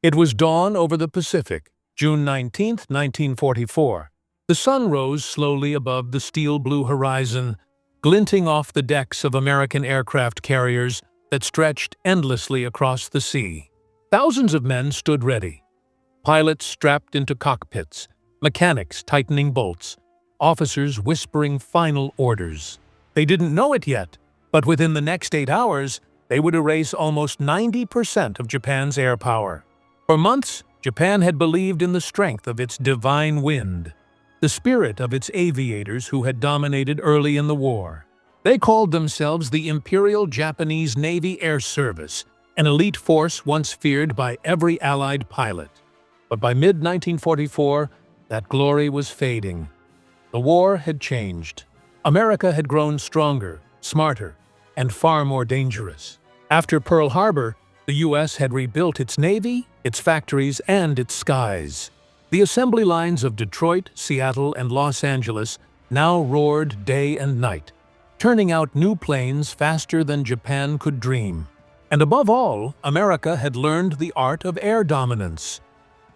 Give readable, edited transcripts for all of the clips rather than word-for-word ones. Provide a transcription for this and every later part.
It was dawn over the Pacific, June 19, 1944. The sun rose slowly above the steel-blue horizon, glinting off the decks of American aircraft carriers that stretched endlessly across the sea. Thousands of men stood ready. Pilots strapped into cockpits, mechanics tightening bolts, officers whispering final orders. They didn't know it yet, but within the next 8 hours, they would erase almost 90% of Japan's air power. For months, Japan had believed in the strength of its divine wind, the spirit of its aviators who had dominated early in the war. They called themselves the Imperial Japanese Navy Air Service, an elite force once feared by every Allied pilot. But by mid-1944, that glory was fading. The war had changed. America had grown stronger, smarter, and far more dangerous. After Pearl Harbor, the U.S. had rebuilt its navy, its factories, and its skies. The assembly lines of Detroit, Seattle, and Los Angeles now roared day and night, turning out new planes faster than Japan could dream. And above all, America had learned the art of air dominance: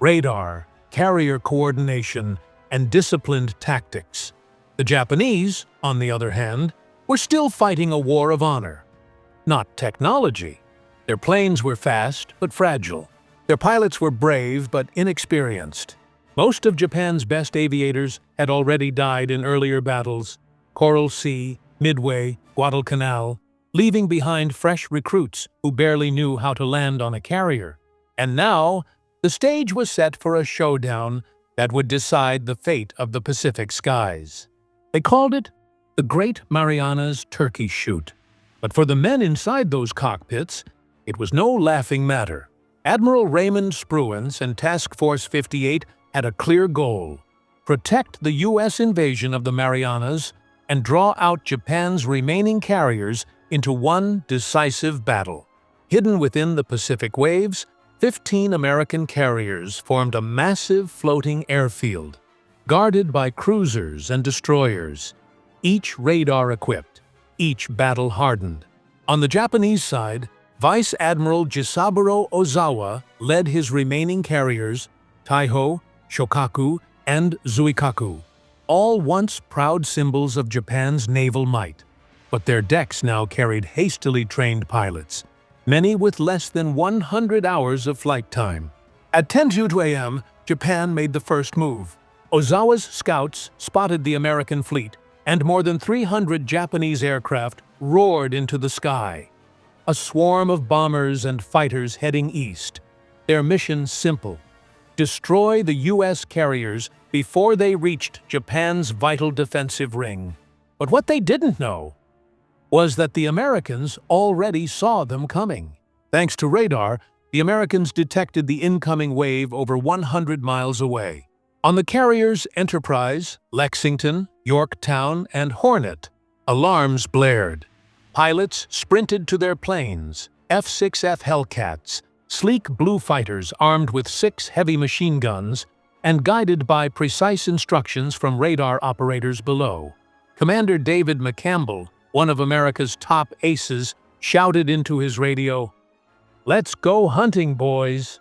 radar, carrier coordination, and disciplined tactics. The Japanese, on the other hand, were still fighting a war of honor, not technology. Their planes were fast but fragile. Their pilots were brave but inexperienced. Most of Japan's best aviators had already died in earlier battles: Coral Sea, Midway, Guadalcanal, leaving behind fresh recruits who barely knew how to land on a carrier. And now, the stage was set for a showdown that would decide the fate of the Pacific skies. They called it the Great Marianas Turkey Shoot. But for the men inside those cockpits, it was no laughing matter. Admiral Raymond Spruance and Task Force 58 had a clear goal: protect the U.S. invasion of the Marianas and draw out Japan's remaining carriers into one decisive battle. Hidden within the Pacific waves, 15 American carriers formed a massive floating airfield, guarded by cruisers and destroyers, each radar-equipped, each battle-hardened. On the Japanese side, Vice Admiral Jisaburo Ozawa led his remaining carriers, Taiho, Shokaku, and Zuikaku, all once proud symbols of Japan's naval might. But their decks now carried hastily trained pilots, many with less than 100 hours of flight time. At 10:02 a.m., Japan made the first move. Ozawa's scouts spotted the American fleet, and more than 300 Japanese aircraft roared into the sky. A swarm of bombers and fighters heading east. Their mission simple: destroy the U.S. carriers before they reached Japan's vital defensive ring. But what they didn't know was that the Americans already saw them coming. Thanks to radar, the Americans detected the incoming wave over 100 miles away. On the carriers Enterprise, Lexington, Yorktown, and Hornet, alarms blared. Pilots sprinted to their planes, F-6F Hellcats, sleek blue fighters armed with 6 heavy machine guns and guided by precise instructions from radar operators below. Commander David McCampbell, one of America's top aces, shouted into his radio, "Let's go hunting, boys."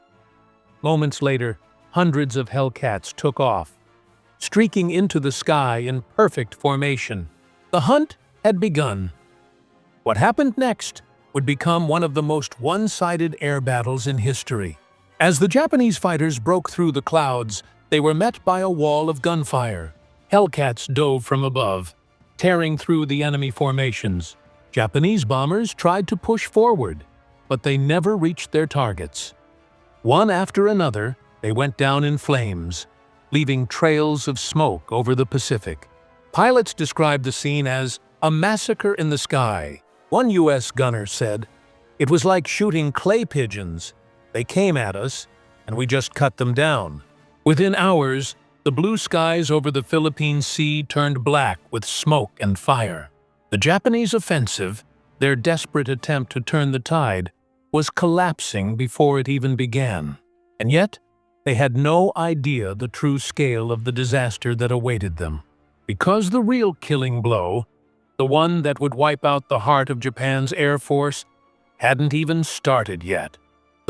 Moments later, hundreds of Hellcats took off, streaking into the sky in perfect formation. The hunt had begun. What happened next would become one of the most one-sided air battles in history. As the Japanese fighters broke through the clouds, they were met by a wall of gunfire. Hellcats dove from above, tearing through the enemy formations. Japanese bombers tried to push forward, but they never reached their targets. One after another, they went down in flames, leaving trails of smoke over the Pacific. Pilots described the scene as a massacre in the sky. One U.S. gunner said, "It was like shooting clay pigeons. They came at us, and we just cut them down." Within hours, the blue skies over the Philippine Sea turned black with smoke and fire. The Japanese offensive, their desperate attempt to turn the tide, was collapsing before it even began. And yet, they had no idea the true scale of the disaster that awaited them. Because the real killing blow, the one that would wipe out the heart of Japan's Air Force, hadn't even started yet.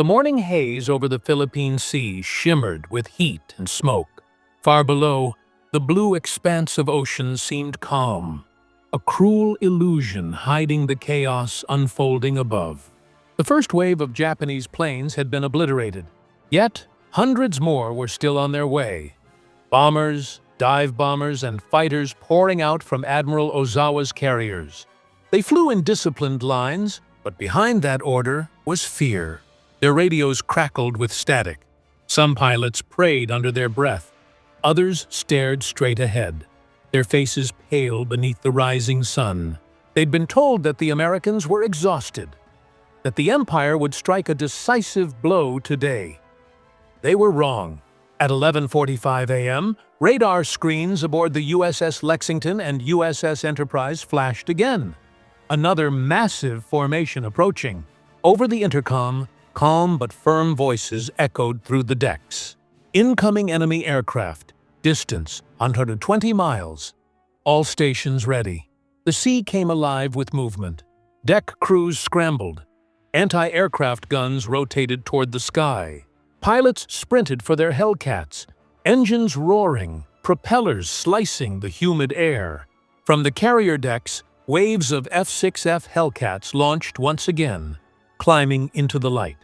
The morning haze over the Philippine Sea shimmered with heat and smoke. Far below, the blue expanse of ocean seemed calm, a cruel illusion hiding the chaos unfolding above. The first wave of Japanese planes had been obliterated, yet hundreds more were still on their way. Bombers, dive bombers, and fighters pouring out from Admiral Ozawa's carriers. They flew in disciplined lines, but behind that order was fear. Their radios crackled with static. Some pilots prayed under their breath. Others stared straight ahead, their faces pale beneath the rising sun. They'd been told that the Americans were exhausted, that the Empire would strike a decisive blow today. They were wrong. At 11:45 a.m., radar screens aboard the USS Lexington and USS Enterprise flashed again. Another massive formation approaching. Over the intercom, calm but firm voices echoed through the decks. Incoming enemy aircraft. Distance 120 miles. All stations ready. The sea came alive with movement. Deck crews scrambled. Anti-aircraft guns rotated toward the sky. Pilots sprinted for their Hellcats, engines roaring, propellers slicing the humid air. From the carrier decks, waves of F-6F Hellcats launched once again, climbing into the light.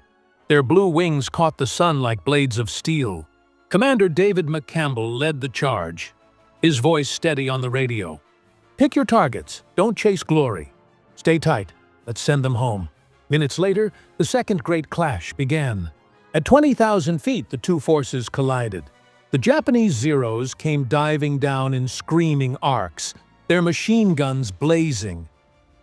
Their blue wings caught the sun like blades of steel. Commander David McCampbell led the charge, his voice steady on the radio. "Pick your targets, don't chase glory. Stay tight, let's send them home." Minutes later, the second great clash began. At 20,000 feet, the two forces collided. The Japanese Zeros came diving down in screaming arcs, their machine guns blazing.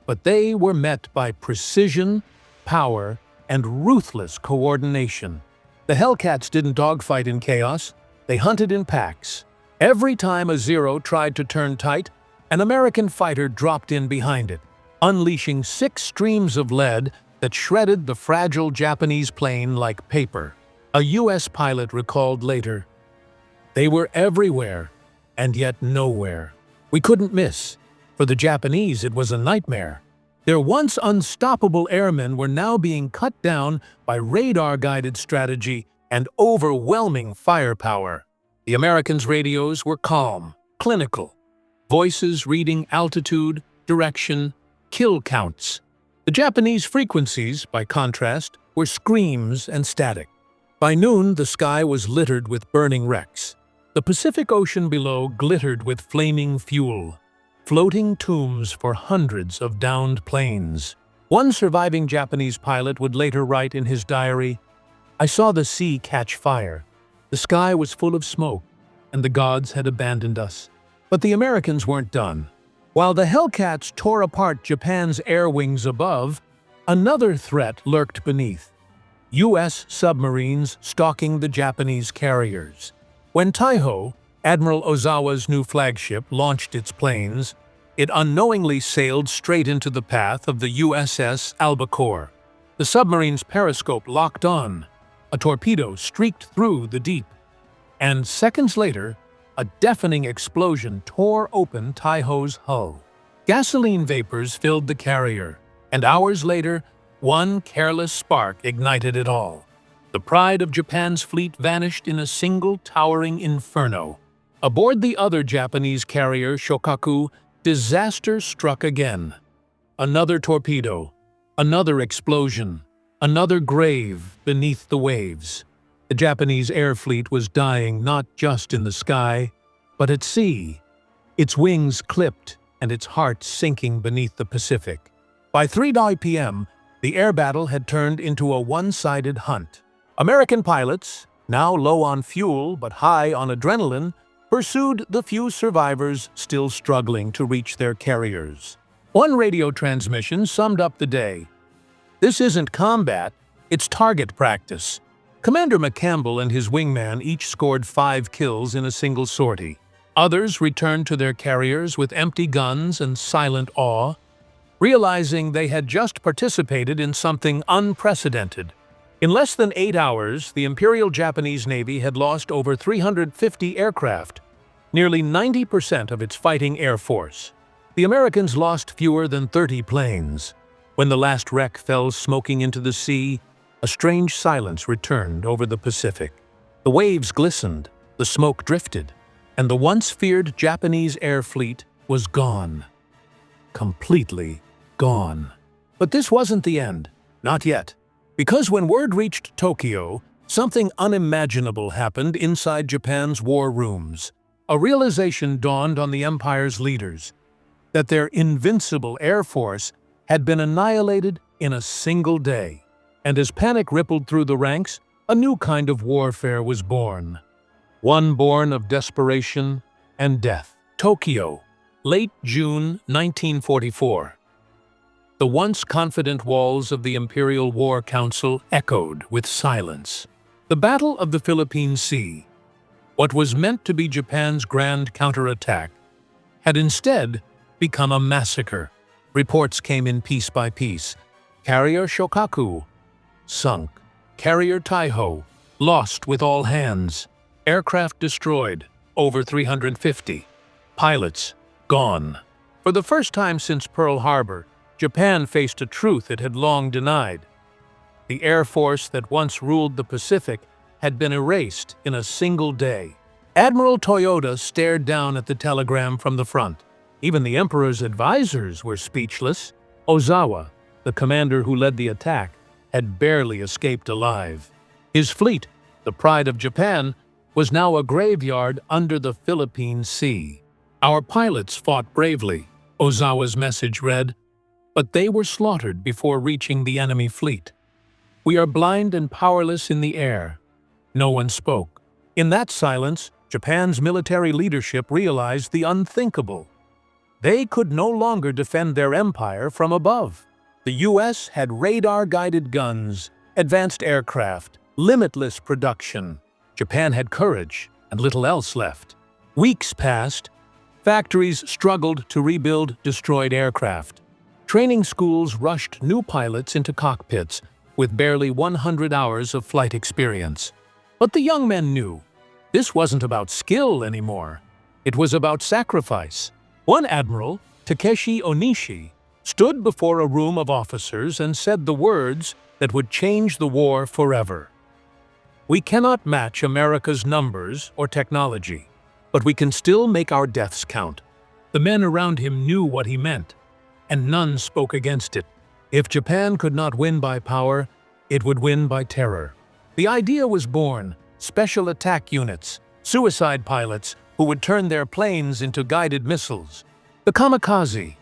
But they were met by precision, power, and ruthless coordination. The Hellcats didn't dogfight in chaos, they hunted in packs. Every time a Zero tried to turn tight, an American fighter dropped in behind it, unleashing 6 streams of lead that shredded the fragile Japanese plane like paper. A U.S. pilot recalled later, "They were everywhere, and yet nowhere. We couldn't miss. For the Japanese, it was a nightmare. Their once unstoppable airmen were now being cut down by radar-guided strategy and overwhelming firepower." The Americans' radios were calm, clinical, voices reading altitude, direction, kill counts. The Japanese frequencies, by contrast, were screams and static. By noon, the sky was littered with burning wrecks. The Pacific Ocean below glittered with flaming fuel, floating tombs for hundreds of downed planes. One surviving Japanese pilot would later write in his diary, "I saw the sea catch fire. The sky was full of smoke, and the gods had abandoned us." But the Americans weren't done. While the Hellcats tore apart Japan's air wings above, another threat lurked beneath. U.S. submarines stalking the Japanese carriers. When Taiho, Admiral Ozawa's new flagship, launched its planes, it unknowingly sailed straight into the path of the USS Albacore. The submarine's periscope locked on. A torpedo streaked through the deep. And seconds later, a deafening explosion tore open Taiho's hull. Gasoline vapors filled the carrier, and hours later, one careless spark ignited it all. The pride of Japan's fleet vanished in a single towering inferno. Aboard the other Japanese carrier, Shokaku, disaster struck again. Another torpedo, another explosion, another grave beneath the waves. The Japanese air fleet was dying not just in the sky, but at sea, its wings clipped and its heart sinking beneath the Pacific. By 3 p.m., the air battle had turned into a one-sided hunt. American pilots, now low on fuel but high on adrenaline, pursued the few survivors still struggling to reach their carriers. One radio transmission summed up the day. "This isn't combat, it's target practice." Commander McCampbell and his wingman each scored 5 kills in a single sortie. Others returned to their carriers with empty guns and silent awe, realizing they had just participated in something unprecedented. In less than 8 hours, the Imperial Japanese Navy had lost over 350 aircraft, nearly 90% of its fighting air force. The Americans lost fewer than 30 planes. When the last wreck fell smoking into the sea, a strange silence returned over the Pacific. The waves glistened, the smoke drifted, and the once feared Japanese air fleet was gone. Completely gone. But this wasn't the end. Not yet. Because when word reached Tokyo, something unimaginable happened inside Japan's war rooms. A realization dawned on the empire's leaders that their invincible air force had been annihilated in a single day. And as panic rippled through the ranks, a new kind of warfare was born. One born of desperation and death. Tokyo, late June 1944. The once confident walls of the Imperial War Council echoed with silence. The Battle of the Philippine Sea, what was meant to be Japan's grand counterattack, had instead become a massacre. Reports came in piece by piece. Carrier Shokaku sunk. Carrier Taiho lost with all hands. Aircraft destroyed, over 350. Pilots gone. For the first time since Pearl Harbor, Japan faced a truth it had long denied. The air force that once ruled the Pacific had been erased in a single day. Admiral Toyoda stared down at the telegram from the front. Even the emperor's advisors were speechless. Ozawa, the commander who led the attack, had barely escaped alive. His fleet, the pride of Japan, was now a graveyard under the Philippine Sea. Our pilots fought bravely, Ozawa's message read, but they were slaughtered before reaching the enemy fleet. We are blind and powerless in the air. No one spoke. In that silence, Japan's military leadership realized the unthinkable. They could no longer defend their empire from above. The U.S. had radar-guided guns, advanced aircraft, limitless production. Japan had courage and little else left. Weeks passed. Factories struggled to rebuild destroyed aircraft. Training schools rushed new pilots into cockpits with barely 100 hours of flight experience. But the young men knew this wasn't about skill anymore. It was about sacrifice. One admiral, Takeshi Onishi, stood before a room of officers and said the words that would change the war forever. We cannot match America's numbers or technology, but we can still make our deaths count. The men around him knew what he meant, and none spoke against it. If Japan could not win by power, it would win by terror. The idea was born: special attack units, suicide pilots who would turn their planes into guided missiles. The kamikaze.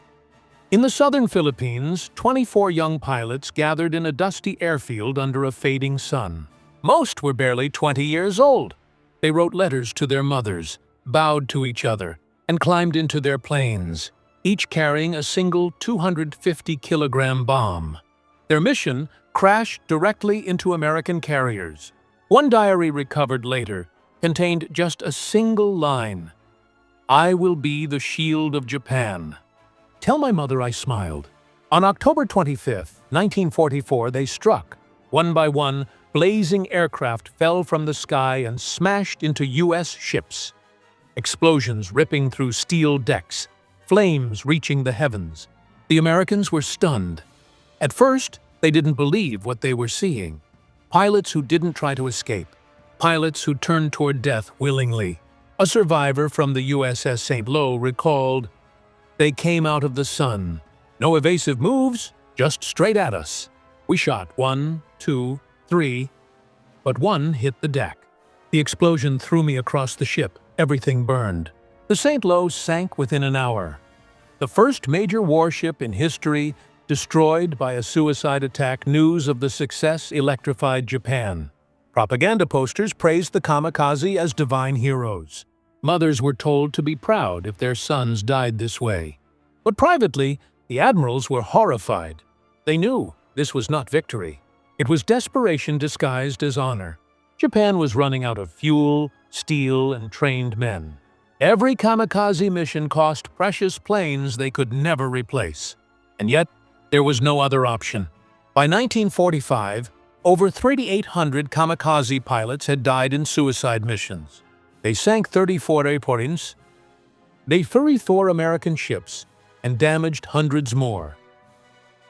In the southern Philippines, 24 young pilots gathered in a dusty airfield under a fading sun. Most were barely 20 years old. They wrote letters to their mothers, bowed to each other, and climbed into their planes, each carrying a single 250-kilogram bomb. Their mission crashed directly into American carriers. One diary recovered later contained just a single line: "I will be the shield of Japan." Tell my mother I smiled. On October 25, 1944, they struck. One by one, blazing aircraft fell from the sky and smashed into U.S. ships. Explosions ripping through steel decks, flames reaching the heavens. The Americans were stunned. At first, they didn't believe what they were seeing. Pilots who didn't try to escape. Pilots who turned toward death willingly. A survivor from the USS St. Lo recalled, "They came out of the sun. No evasive moves, just straight at us. We shot 1, 2, 3, but one hit the deck. The explosion threw me across the ship. Everything burned." The St. Lo sank within an hour. The first major warship in history destroyed by a suicide attack. News of the success electrified Japan. Propaganda posters praised the kamikaze as divine heroes. Mothers were told to be proud if their sons died this way. But privately, the admirals were horrified. They knew this was not victory. It was desperation disguised as honor. Japan was running out of fuel, steel, and trained men. Every kamikaze mission cost precious planes they could never replace. And yet, there was no other option. By 1945, over 3,800 kamikaze pilots had died in suicide missions. They sank 34 airplanes. They 34 American ships and damaged hundreds more.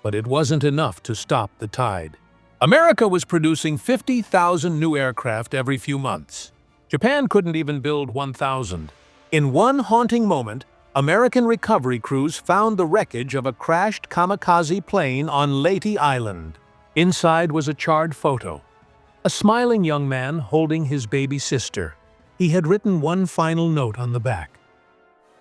But it wasn't enough to stop the tide. America was producing 50,000 new aircraft every few months. Japan couldn't even build 1,000. In one haunting moment, American recovery crews found the wreckage of a crashed kamikaze plane on Leyte Island. Inside was a charred photo. A smiling young man holding his baby sister. He had written one final note on the back.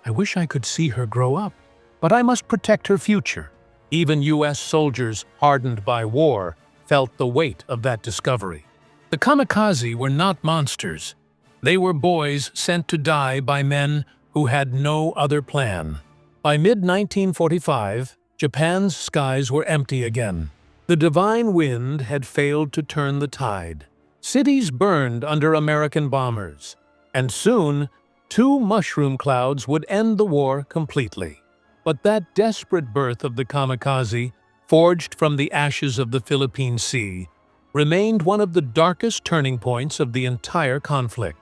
"I wish I could see her grow up, but I must protect her future." Even U.S. soldiers hardened by war felt the weight of that discovery. The kamikaze were not monsters. They were boys sent to die by men who had no other plan. By mid-1945, Japan's skies were empty again. The divine wind had failed to turn the tide. Cities burned under American bombers. And soon, 2 mushroom clouds would end the war completely. But that desperate birth of the kamikaze, forged from the ashes of the Philippine Sea, remained one of the darkest turning points of the entire conflict.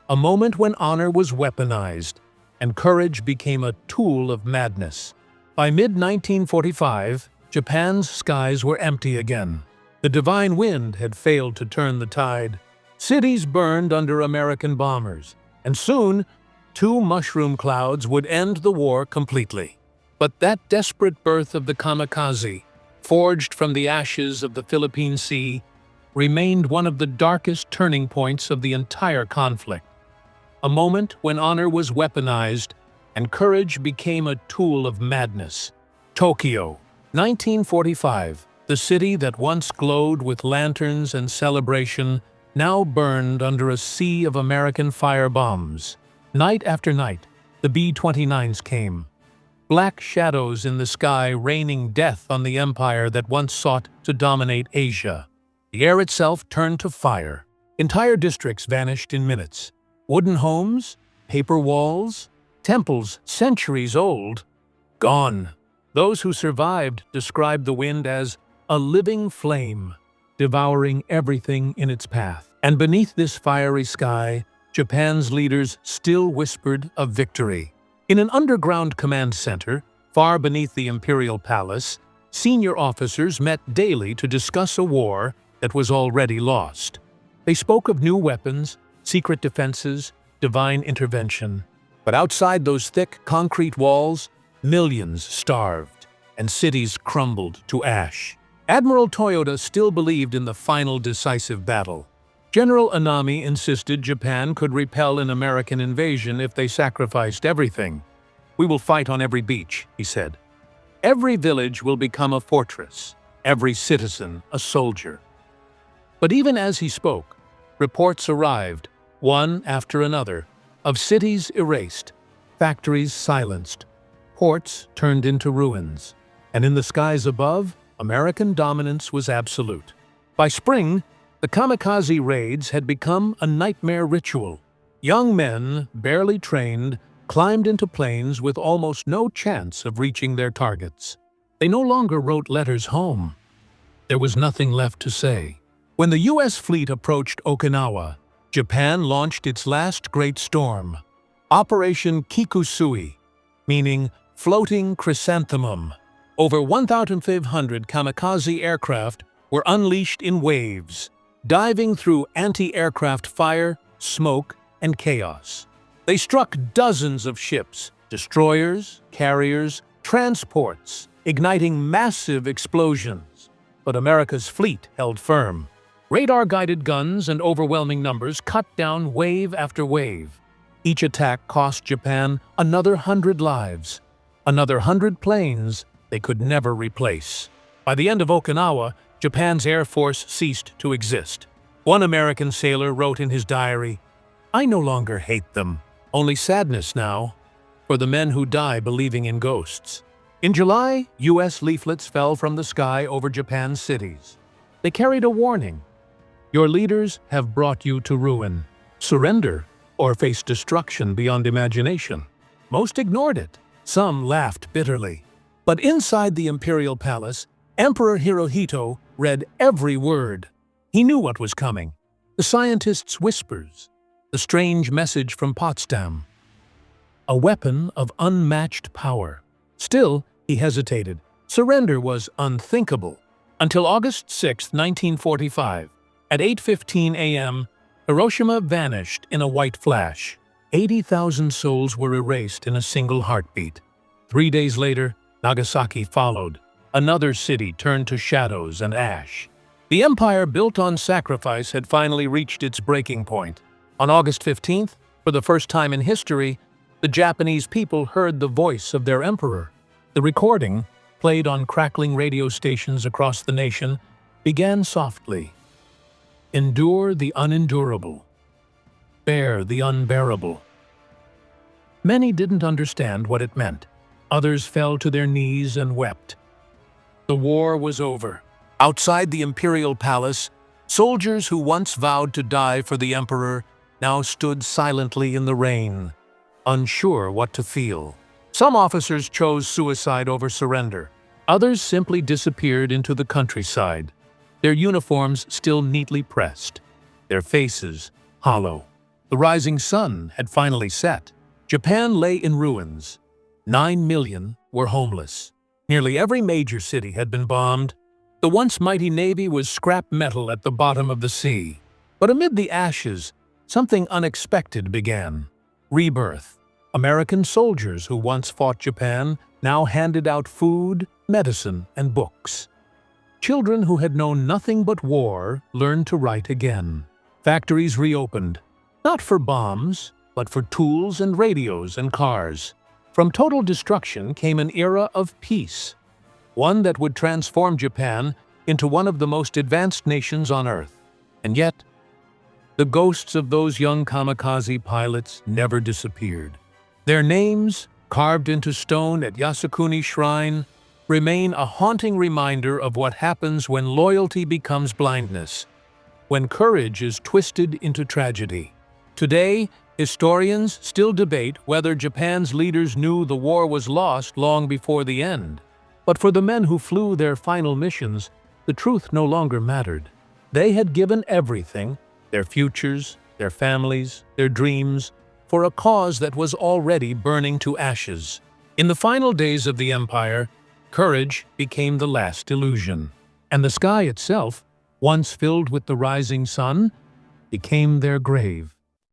A moment when honor was weaponized, and courage became a tool of madness. By mid-1945, Japan's skies were empty again. The divine wind had failed to turn the tide. Cities burned under American bombers, and soon, 2 mushroom clouds would end the war completely. But that desperate birth of the kamikaze, forged from the ashes of the Philippine Sea, remained one of the darkest turning points of the entire conflict. A moment when honor was weaponized and courage became a tool of madness. Tokyo, 1945. The city that once glowed with lanterns and celebration now burned under a sea of American firebombs. Night after night, the B-29s came. Black shadows in the sky raining death on the empire that once sought to dominate Asia. The air itself turned to fire. Entire districts vanished in minutes. Wooden homes, paper walls, temples centuries old, gone. Those who survived described the wind as a living flame, devouring everything in its path. And beneath this fiery sky, Japan's leaders still whispered of victory. In an underground command center, far beneath the imperial palace, senior officers met daily to discuss a war that was already lost. They spoke of new weapons, secret defenses, divine intervention. But outside those thick concrete walls, millions starved, and cities crumbled to ash. Admiral Toyoda still believed in the final decisive battle. General Anami insisted Japan could repel an American invasion if they sacrificed everything. "We will fight on every beach," he said. "Every village will become a fortress, every citizen a soldier." But even as he spoke, reports arrived, one after another, of cities erased, factories silenced, ports turned into ruins, and in the skies above, American dominance was absolute. By spring, the kamikaze raids had become a nightmare ritual. Young men, barely trained, climbed into planes with almost no chance of reaching their targets. They no longer wrote letters home. There was nothing left to say. When the U.S. fleet approached Okinawa, Japan launched its last great storm, Operation Kikusui, meaning floating chrysanthemum. Over 1,500 kamikaze aircraft were unleashed in waves, diving through anti-aircraft fire, smoke, and chaos. They struck dozens of ships, destroyers, carriers, transports, igniting massive explosions. But America's fleet held firm. Radar-guided guns and overwhelming numbers cut down wave after wave. Each attack cost Japan another 100 lives, another 100 planes they could never replace. By the end of Okinawa, Japan's Air Force ceased to exist. One American sailor wrote in his diary, "I no longer hate them, only sadness now, for the men who die believing in ghosts." In July, U.S. leaflets fell from the sky over Japan's cities. They carried a warning. "Your leaders have brought you to ruin. Surrender or face destruction beyond imagination." Most ignored it. Some laughed bitterly. But inside the imperial palace, Emperor Hirohito read every word. He knew what was coming. The scientists' whispers. The strange message from Potsdam. A weapon of unmatched power. Still, he hesitated. Surrender was unthinkable. Until August 6, 1945, at 8:15 a.m., Hiroshima vanished in a white flash. 80,000 souls were erased in a single heartbeat. 3 days later, Nagasaki followed. Another city turned to shadows and ash. The empire built on sacrifice had finally reached its breaking point. On August 15th, for the first time in history, the Japanese people heard the voice of their emperor. The recording, played on crackling radio stations across the nation, began softly. Endure the unendurable. Bear the unbearable. Many didn't understand what it meant. Others fell to their knees and wept. The war was over. Outside the imperial palace, soldiers who once vowed to die for the emperor now stood silently in the rain, unsure what to feel. Some officers chose suicide over surrender. Others simply disappeared into the countryside, their uniforms still neatly pressed, their faces hollow. The rising sun had finally set. Japan lay in ruins. 9 million were homeless. Nearly every major city had been bombed. The once mighty navy was scrap metal at the bottom of the sea. But amid the ashes, something unexpected began. Rebirth. American soldiers who once fought Japan now handed out food, medicine, and books. Children who had known nothing but war learned to write again. Factories reopened, not for bombs, but for tools and radios and cars. From total destruction came an era of peace, one that would transform Japan into one of the most advanced nations on Earth. And yet, the ghosts of those young kamikaze pilots never disappeared. Their names, carved into stone at Yasukuni Shrine, remain a haunting reminder of what happens when loyalty becomes blindness, when courage is twisted into tragedy. Today, historians still debate whether Japan's leaders knew the war was lost long before the end. But for the men who flew their final missions, the truth no longer mattered. They had given everything, their futures, their families, their dreams, for a cause that was already burning to ashes. In the final days of the empire, courage became the last illusion, and the sky itself, once filled with the rising sun, became their grave.